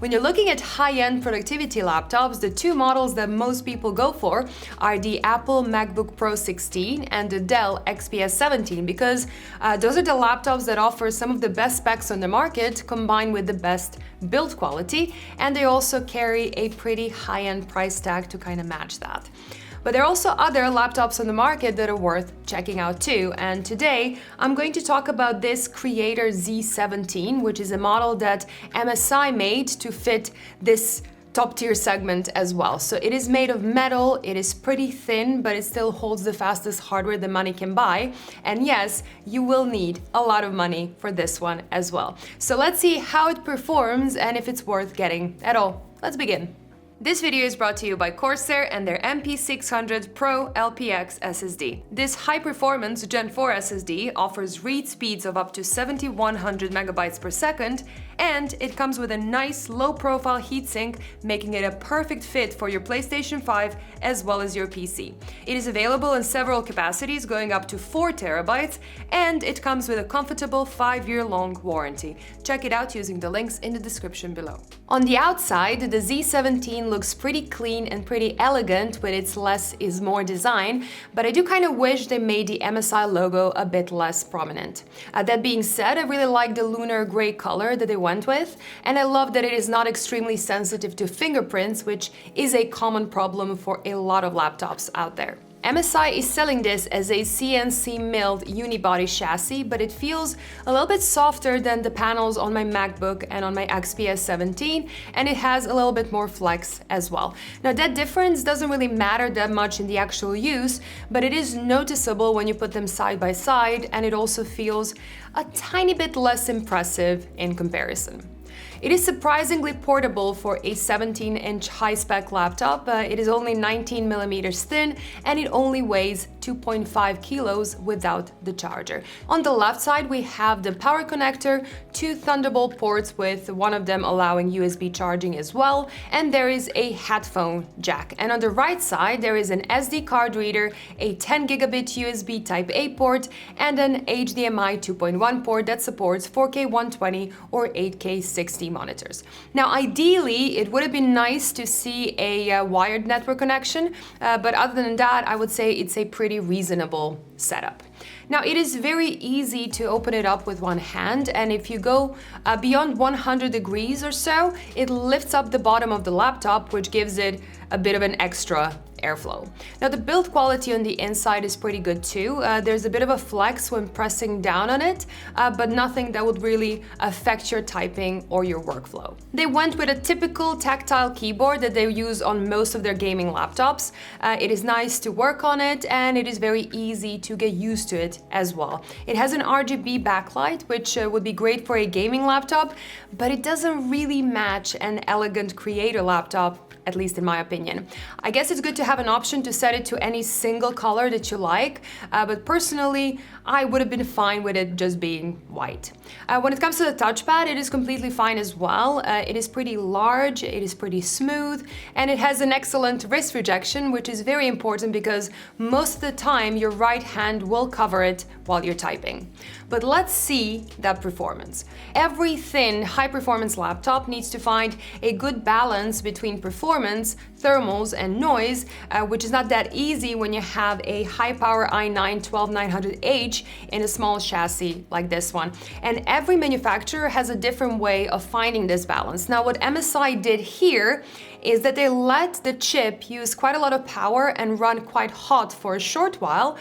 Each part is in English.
When you're looking at high-end productivity laptops, the two models that most people go for are the Apple MacBook Pro 16 and the Dell XPS 17 because those are the laptops that offer some of the best specs on the market combined with the best build quality, and they also carry a pretty high-end price tag to kind of match that. But there are also other laptops on the market that are worth checking out too, and today I'm going to talk about this Creator Z17, which is a model that MSI made to fit this top tier segment as well. So it is made of metal, it is pretty thin, but it still holds the fastest hardware that money can buy. And yes, you will need a lot of money for this one as well. So let's see how it performs and if it's worth getting at all. Let's begin. This video is brought to you by Corsair and their MP600 Pro LPX SSD. This high-performance Gen 4 SSD offers read speeds of up to 7100 megabytes per second, and it comes with a nice low-profile heatsink, making it a perfect fit for your PlayStation 5 as well as your PC. It is available in several capacities, going up to 4 terabytes, and it comes with a comfortable 5-year-long warranty. Check it out using the links in the description below. On the outside, the Z17 looks pretty clean and pretty elegant with its less is more design, but I do kind of wish they made the MSI logo a bit less prominent. That being said, I really like the lunar gray color that they went with, and I love that it is not extremely sensitive to fingerprints, which is a common problem for a lot of laptops out there. MSI is selling this as a CNC milled unibody chassis, but it feels a little bit softer than the panels on my MacBook and on my XPS 17, and it has a little bit more flex as well. Now that difference doesn't really matter that much in the actual use, but it is noticeable when you put them side by side, and it also feels a tiny bit less impressive in comparison. It is surprisingly portable for a 17-inch high-spec laptop. It is only 19 millimeters thin, and it only weighs 2.5 kilos without the charger. On the left side, we have the power connector, 2 Thunderbolt ports with one of them allowing USB charging as well, and there is a headphone jack. And on the right side, there is an SD card reader, a 10 gigabit USB Type-A port, and an HDMI 2.1 port that supports 4K 120 or 8K 60 monitors. Now, ideally, it would have been nice to see a wired network connection, but other than that, I would say it's a pretty reasonable setup. Now, it is very easy to open it up with one hand, and if you go beyond 100 degrees or so, it lifts up the bottom of the laptop, which gives it a bit of an extra airflow. Now, the build quality on the inside is pretty good too. There's a bit of a flex when pressing down on it, but nothing that would really affect your typing or your workflow. They went with a typical tactile keyboard that they use on most of their gaming laptops. It is nice to work on it, and it is very easy to get used to it as well. It has an RGB backlight, which would be great for a gaming laptop, but it doesn't really match an elegant creator laptop, at least in my opinion. I guess it's good to have an option to set it to any single color that you like, but personally, I would have been fine with it just being white. When it comes to the touchpad, it is completely fine as well. It is pretty large, it is pretty smooth, and it has an excellent wrist rejection, which is very important because most of the time your right hand will cover it while you're typing. But let's see that performance. Every thin, high-performance laptop needs to find a good balance between performance, thermals, and noise, which is not that easy when you have a high-power i9-12900H in a small chassis like this one. And every manufacturer has a different way of finding this balance. Now, what MSI did here is that they let the chip use quite a lot of power and run quite hot for a short while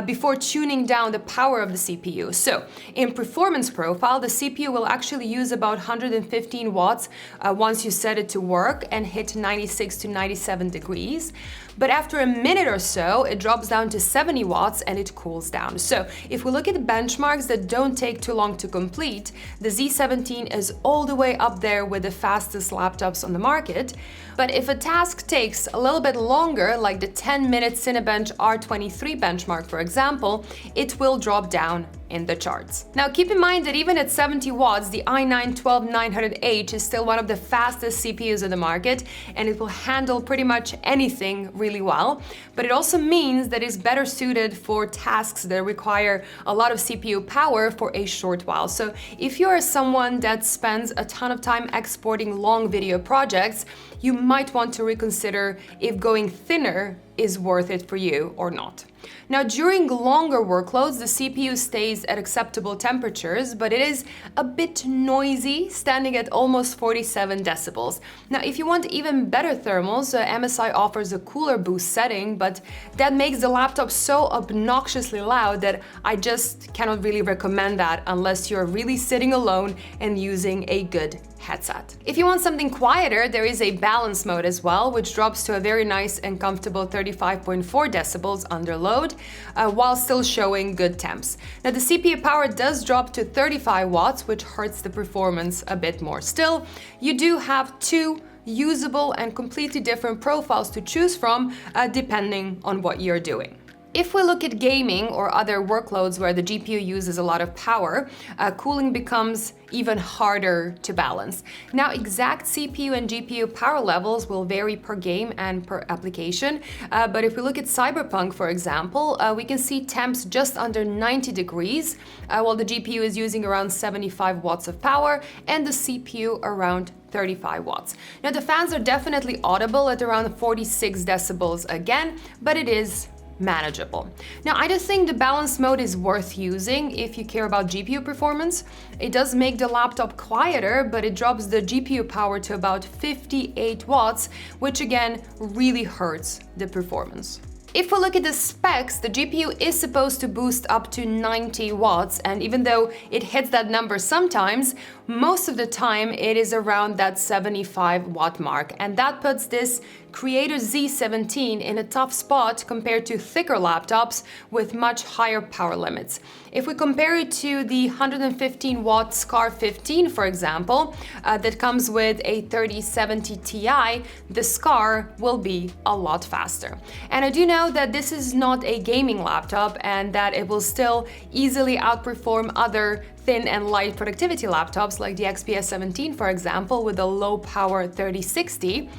before tuning down the power of the CPU. So in performance profile, the CPU will actually use about 115 watts once you set it to work and hit 96 to 97 degrees. But after a minute or so, it drops down to 70 watts and it cools down. So if we look at benchmarks that don't take too long to complete, the Z17 is all the way up there with the fastest laptops on the market. But if a task takes a little bit longer, like the 10-minute Cinebench R23 benchmark, for example, it will drop down in the charts. Now keep in mind that even at 70 watts, the i9-12900H is still one of the fastest CPUs in the market, and it will handle pretty much anything really well. But it also means that it's better suited for tasks that require a lot of CPU power for a short while. So if you are someone that spends a ton of time exporting long video projects, you might want to reconsider if going thinner is worth it for you or not. Now, during longer workloads, the CPU stays at acceptable temperatures, but it is a bit noisy, standing at almost 47 decibels. Now, if you want even better thermals, MSI offers a cooler boost setting, but that makes the laptop so obnoxiously loud that I just cannot really recommend that unless you're really sitting alone and using a good headset. If you want something quieter, there is a balance mode as well, which drops to a very nice and comfortable 35.4 decibels under load, while still showing good temps. Now, the CPU power does drop to 35 watts, which hurts the performance a bit more. Still, you do have two usable and completely different profiles to choose from, depending on what you're doing. If we look at gaming or other workloads where the GPU uses a lot of power, cooling becomes even harder to balance. Now, exact CPU and GPU power levels will vary per game and per application, but if we look at Cyberpunk, for example, we can see temps just under 90 degrees, while the GPU is using around 75 watts of power and the CPU around 35 watts. Now, the fans are definitely audible at around 46 decibels again, but it is manageable. Now, I just think the balance mode is worth using if you care about GPU performance. It does make the laptop quieter, but it drops the GPU power to about 58 watts, which again really hurts the performance. If we look at the specs, the GPU is supposed to boost up to 90 watts, and even though it hits that number sometimes, most of the time it is around that 75 watt mark, and that puts this Creator Z17 in a tough spot compared to thicker laptops with much higher power limits. If we compare it to the 115 watt Scar 15, for example, that comes with a 3070 Ti, the Scar will be a lot faster. And I do know that this is not a gaming laptop and that it will still easily outperform other thin and light productivity laptops like the XPS 17, for example, with a low power 3060.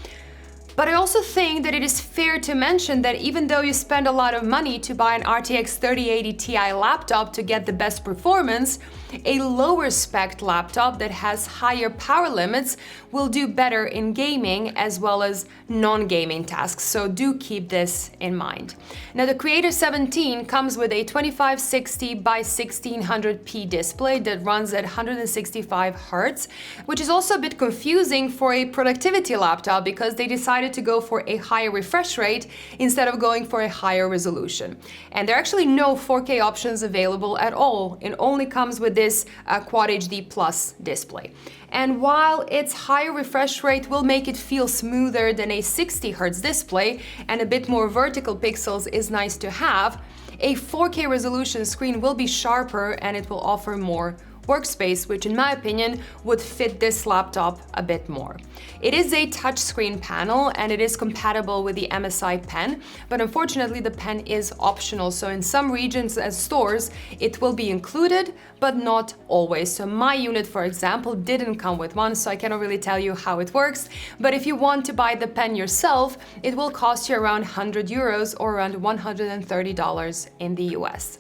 But I also think that it is fair to mention that even though you spend a lot of money to buy an RTX 3080 Ti laptop to get the best performance, a lower spec laptop that has higher power limits will do better in gaming as well as non-gaming tasks, so do keep this in mind. Now, the Creator 17 comes with a 2560 by 1600p display that runs at 165 Hz, which is also a bit confusing for a productivity laptop because they decided to go for a higher refresh rate instead of going for a higher resolution. And there are actually no 4K options available at all. It only comes with this Quad HD Plus display. And while its higher refresh rate will make it feel smoother than a 60 Hz display and a bit more vertical pixels is nice to have, a 4K resolution screen will be sharper and it will offer more workspace, which in my opinion would fit this laptop a bit more. It is a touchscreen panel and it is compatible with the MSI pen, but unfortunately the pen is optional, so in some regions and stores it will be included, but not always. So my unit, for example, didn't come with one, so I cannot really tell you how it works, but if you want to buy the pen yourself, it will cost you around 100 euros or around $130 in the US.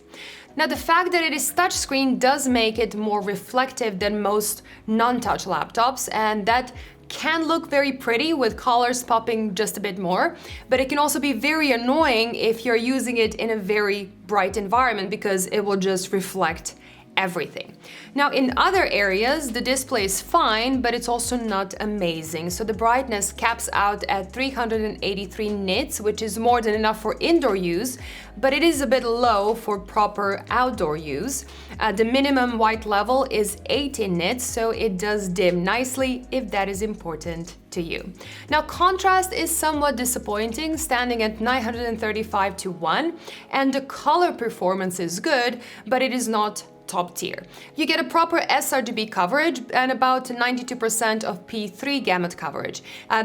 Now, the fact that it is touchscreen does make it more reflective than most non-touch laptops, and that can look very pretty with colors popping just a bit more, but it can also be very annoying if you're using it in a very bright environment because it will just reflect everything. Now, in other areas, the display is fine, but it's also not amazing. So the brightness caps out at 383 nits, which is more than enough for indoor use, but it is a bit low for proper outdoor use. The minimum white level is 80 nits, so it does dim nicely if that is important to you. Now, contrast is somewhat disappointing, standing at 935 to 1, and the color performance is good, but it is not top tier. You get a proper sRGB coverage and about 92% of P3 gamut coverage.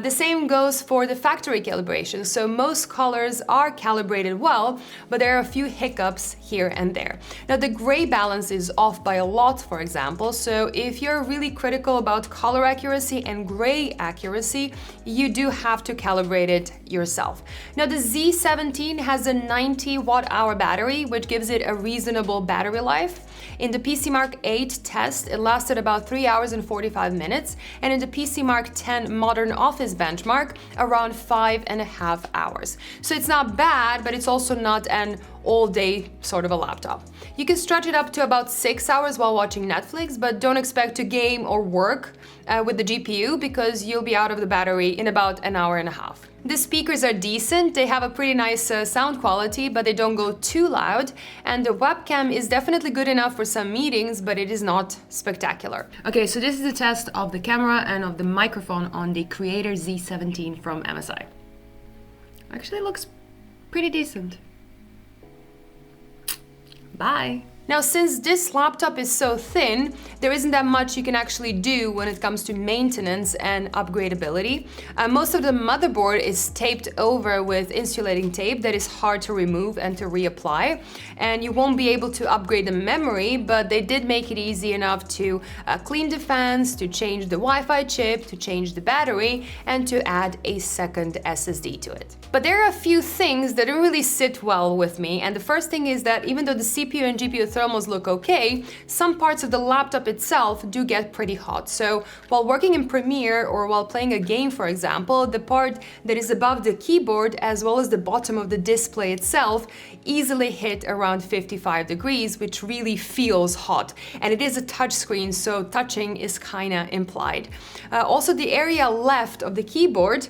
The same goes for the factory calibration, so most colors are calibrated well, but there are a few hiccups here and there. Now the gray balance is off by a lot, for example, so if you're really critical about color accuracy and gray accuracy, you do have to calibrate it yourself. Now the Z17 has a 90 watt-hour battery, which gives it a reasonable battery life. In the PCMark 8 test, it lasted about 3 hours and 45 minutes, and in the PCMark 10 Modern Office benchmark, around 5.5 hours. So it's not bad, but it's also not an all-day sort of a laptop. You can stretch it up to about 6 hours while watching Netflix, but don't expect to game or work with the GPU because you'll be out of the battery in about an hour and a half. The speakers are decent, they have a pretty nice sound quality, but they don't go too loud, and the webcam is definitely good enough for some meetings, but it is not spectacular. Okay, so this is the test of the camera and of the microphone on the Creator Z17 from MSI. Actually, it looks pretty decent. Bye. Now, since this laptop is so thin, there isn't that much you can actually do when it comes to maintenance and upgradability. Most of the motherboard is taped over with insulating tape that is hard to remove and to reapply, and you won't be able to upgrade the memory, but they did make it easy enough to clean the fans, to change the Wi-Fi chip, to change the battery, and to add a second SSD to it. But there are a few things that don't really sit well with me, and the first thing is that even though the CPU and GPU thermals look okay, some parts of the laptop itself do get pretty hot. So while working in Premiere or while playing a game, for example, the part that is above the keyboard as well as the bottom of the display itself easily hit around 55 degrees, which really feels hot. And it is a touch screen, so touching is kinda implied. Also, the area left of the keyboard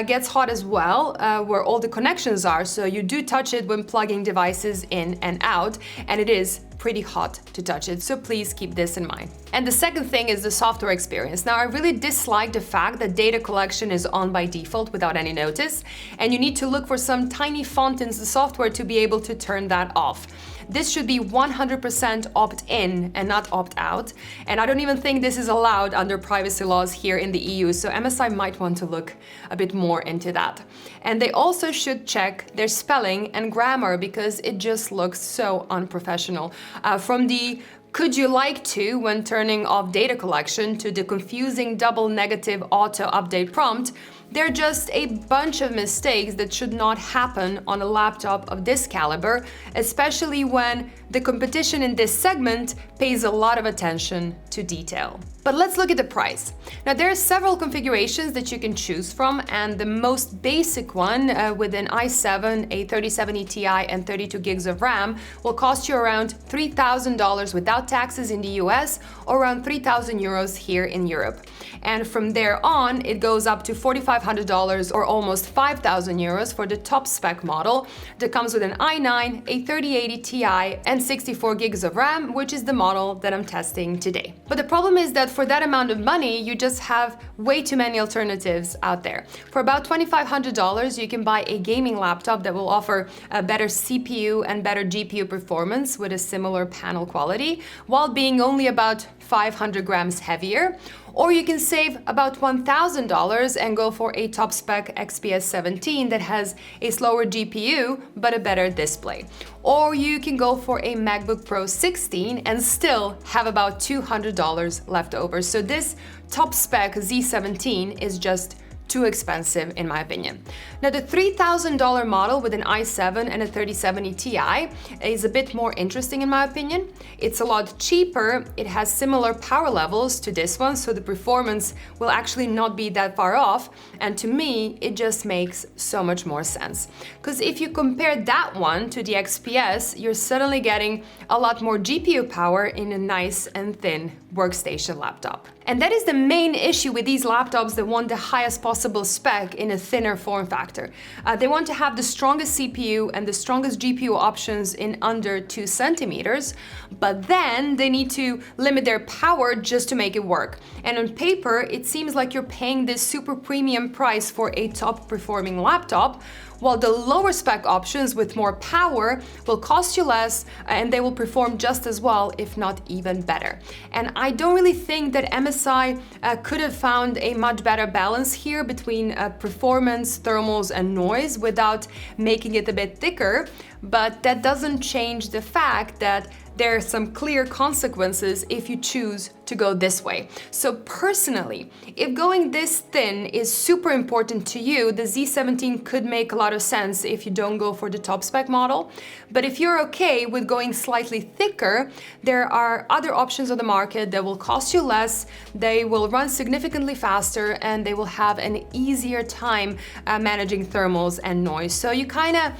gets hot as well, where all the connections are, so you do touch it when plugging devices in and out, and it is pretty hot to touch it, so please keep this in mind. And the second thing is the software experience. Now, I really dislike the fact that data collection is on by default without any notice, and you need to look for some tiny font in the software to be able to turn that off. This should be 100% opt-in and not opt-out, and I don't even think this is allowed under privacy laws here in the EU, so MSI might want to look a bit more into that. And they also should check their spelling and grammar because it just looks so unprofessional. From the "could you like to" when turning off data collection to the confusing double negative auto update prompt, they're just a bunch of mistakes that should not happen on a laptop of this caliber, especially when the competition in this segment pays a lot of attention to detail. But let's look at the price. Now, there are several configurations that you can choose from, and the most basic one with an i7, a 3070 Ti, and 32 gigs of RAM will cost you around $3,000 without taxes in the US, or around 3,000 euros here in Europe. And from there on, it goes up to $4,500 or almost 5,000 euros for the top spec model that comes with an i9, a 3080 Ti, and 64 gigs of RAM, which is the model that I'm testing today. But the problem is that for that amount of money, you just have way too many alternatives out there. For about $2,500, you can buy a gaming laptop that will offer a better CPU and better GPU performance with a similar panel quality, while being only about 500 grams heavier. Or you can save about $1,000 and go for a top spec XPS 17 that has a slower GPU but a better display. Or you can go for a MacBook Pro 16 and still have about $200 left over. So this top spec Z17 is just too expensive in my opinion. Now, the $3,000 model with an i7 and a 3070 Ti is a bit more interesting in my opinion. It's a lot cheaper, it has similar power levels to this one, so the performance will actually not be that far off, and to me, it just makes so much more sense. Because if you compare that one to the XPS, you're suddenly getting a lot more GPU power in a nice and thin workstation laptop. And that is the main issue with these laptops that want the highest possible spec in a thinner form factor. They want to have the strongest CPU and the strongest GPU options in under 2 centimeters, but then they need to limit their power just to make it work. And on paper, it seems like you're paying this super premium price for a top performing laptop, while the lower spec options with more power will cost you less and they will perform just as well, if not even better. And I don't really think that MSI could have found a much better balance here between performance, thermals, and noise without making it a bit thicker, but that doesn't change the fact that there are some clear consequences if you choose to go this way. So personally, if going this thin is super important to you, the Z17 could make a lot of sense if you don't go for the top spec model. But if you're okay with going slightly thicker, there are other options on the market that will cost you less, they will run significantly faster, and they will have an easier time managing thermals and noise. So you kind of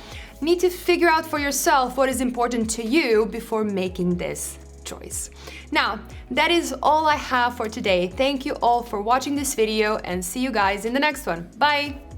need to figure out for yourself what is important to you before making this choice. Now, that is all I have for today. Thank you all for watching this video and see you guys in the next one. Bye!